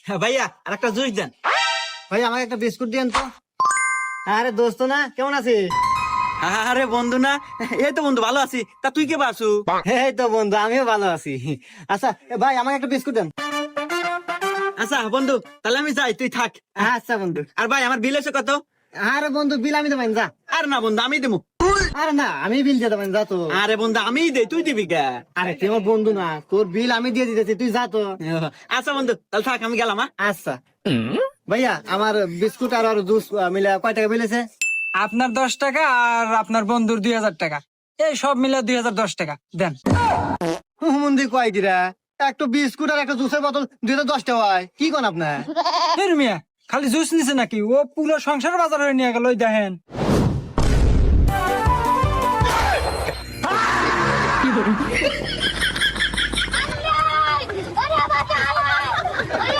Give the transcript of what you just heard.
ভাইয়া আর একটা জুস দেন। ভাই আমাকে একটা বিস্কুট দিয়েন তো। আরে দোস্ত না, কেমন আছিস? আরে বন্ধু না, এই তো বন্ধু ভালো আছি। তা তুই কে বাসু? এই তো বন্ধু, আমিও ভালো আছি। আচ্ছা ভাই আমাকে একটা বিস্কুট দেন। আচ্ছা বন্ধু, তাহলে আমি যাই, তুই থাক। আচ্ছা বন্ধু। আর ভাই আমার বিল এসে কত? আরে বন্ধু, বিল আমি দেবেন, যা। আর না বন্ধু, আমি দেবো। আরে না, আমি বিল দিয়ে দেবেন, যা তো। আরে বন্ধু আমিই দে, তুই দিবি কে? আরে তুই আমার বন্ধু না, তোর বিল আমি দিয়ে দিতেছি, তুই যা তো। আচ্ছা বন্ধু, তাহলে থাক, আমি গেলাম। আচ্ছা ভাইয়া, আমার বিস্কুট আর জুস মিলে কয় টাকা বিল আছে? আপনার 10 টাকা আর আপনার বন্ধুর 2000 টাকা, এই সব মিলে 2010 টাকা দেন। হুমন্দি কয় কিরা, একটা বিস্কুট আর একটা জুসের বোতল 2010 টাকা হয়, কি কোন আপনার? এর মিয়া খালি জুস নিছে নাকি? ও পুরো সংসার বাজার হয়ে নিয়ে গেল, ওই দেখেন।